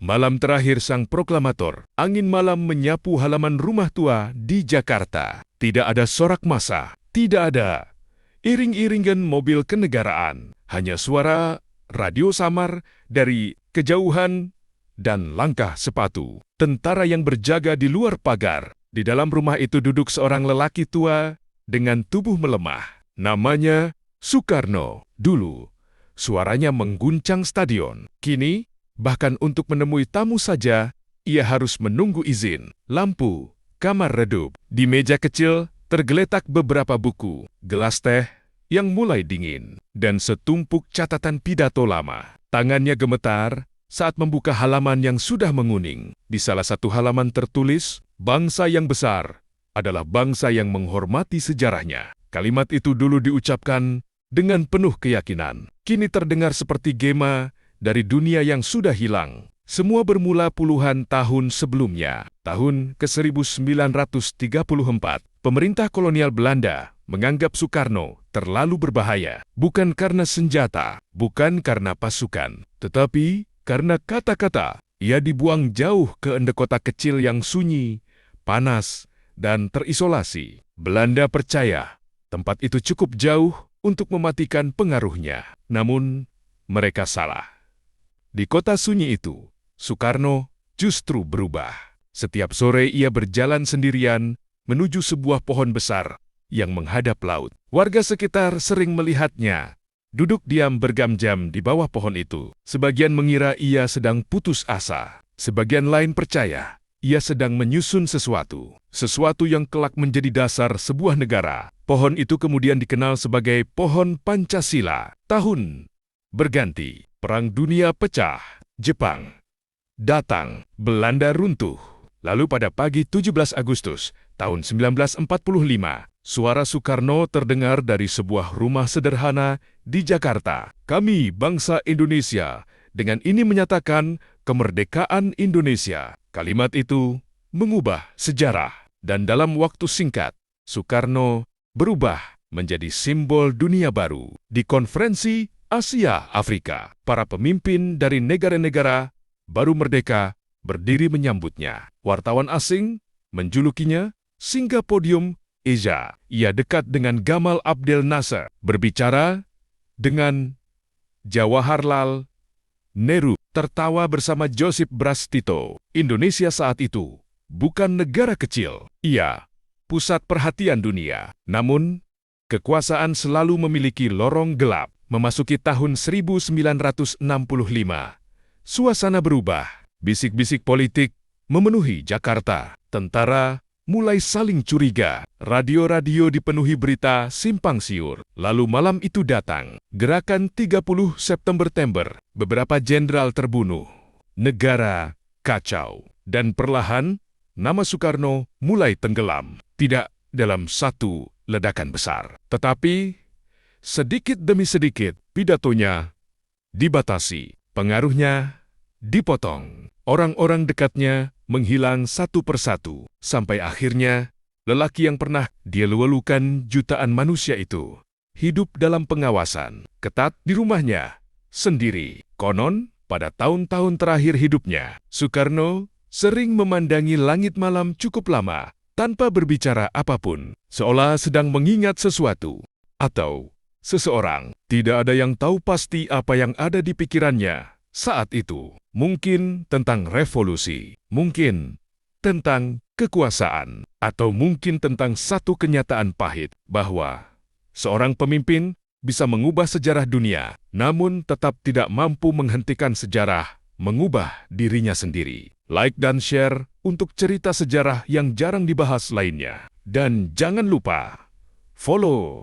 Malam terakhir sang proklamator, angin malam menyapu halaman rumah tua di Jakarta. Tidak ada sorak massa, tidak ada iring-iringan mobil kenegaraan, hanya suara radio samar dari kejauhan dan langkah sepatu. Tentara yang berjaga di luar pagar. Di dalam rumah itu duduk seorang lelaki tua dengan tubuh melemah. Namanya Soekarno. Dulu, suaranya mengguncang stadion. Kini, bahkan untuk menemui tamu saja, ia harus menunggu izin. Lampu kamar redup. Di meja kecil tergeletak beberapa buku, gelas teh yang mulai dingin, dan setumpuk catatan pidato lama. Tangannya gemetar saat membuka halaman yang sudah menguning. Di salah satu halaman tertulis, "Bangsa yang besar adalah bangsa yang menghormati sejarahnya." Kalimat itu dulu diucapkan dengan penuh keyakinan. Kini terdengar seperti gema dari dunia yang sudah hilang. Semua bermula puluhan tahun sebelumnya. Tahun ke-1934, pemerintah kolonial Belanda menganggap Soekarno terlalu berbahaya. Bukan karena senjata, bukan karena pasukan, tetapi karena kata-kata. Ia dibuang jauh ke endekota kecil yang sunyi, panas, dan terisolasi. Belanda percaya tempat itu cukup jauh untuk mematikan pengaruhnya. Namun, mereka salah. Di kota sunyi itu, Soekarno justru berubah. Setiap sore ia berjalan sendirian menuju sebuah pohon besar yang menghadap laut. Warga sekitar sering melihatnya duduk diam berjam-jam di bawah pohon itu. Sebagian mengira ia sedang putus asa. Sebagian lain percaya ia sedang menyusun sesuatu yang kelak menjadi dasar sebuah negara. Pohon itu kemudian dikenal sebagai Pohon Pancasila. Tahun berganti. Perang Dunia pecah, Jepang datang, Belanda runtuh. Lalu pada pagi 17 Agustus tahun 1945, suara Soekarno terdengar dari sebuah rumah sederhana di Jakarta. "Kami bangsa Indonesia dengan ini menyatakan kemerdekaan Indonesia." Kalimat itu mengubah sejarah, dan dalam waktu singkat, Soekarno berubah menjadi simbol dunia baru. Di konferensi Asia Afrika, para pemimpin dari negara-negara baru merdeka berdiri menyambutnya. Wartawan asing menjulukinya singa podium Asia. Ia dekat dengan Gamal Abdel Nasser, berbicara dengan Jawaharlal Nehru, tertawa bersama Josip Broz Tito. Indonesia saat itu bukan negara kecil. Ia pusat perhatian dunia. Namun, kekuasaan selalu memiliki lorong gelap. Memasuki tahun 1965, suasana berubah. Bisik-bisik politik memenuhi Jakarta. Tentara mulai saling curiga. Radio-radio dipenuhi berita simpang siur. Lalu malam itu datang. Gerakan 30 September. Beberapa jenderal terbunuh. Negara kacau. Dan perlahan, nama Soekarno mulai tenggelam. Tidak dalam satu ledakan besar, tetapi sedikit demi sedikit pidatonya dibatasi, pengaruhnya dipotong, orang-orang dekatnya menghilang satu persatu, sampai akhirnya lelaki yang pernah dielu-elukan jutaan manusia itu hidup dalam pengawasan ketat di rumahnya sendiri. Konon, pada tahun-tahun terakhir hidupnya, Soekarno sering memandangi langit malam cukup lama tanpa berbicara apapun, seolah sedang mengingat sesuatu atau seseorang. Tidak ada yang tahu pasti apa yang ada di pikirannya saat itu. Mungkin tentang revolusi, mungkin tentang kekuasaan, atau mungkin tentang satu kenyataan pahit bahwa seorang pemimpin bisa mengubah sejarah dunia, namun tetap tidak mampu menghentikan sejarah mengubah dirinya sendiri. Like dan share untuk cerita sejarah yang jarang dibahas lainnya. Dan jangan lupa follow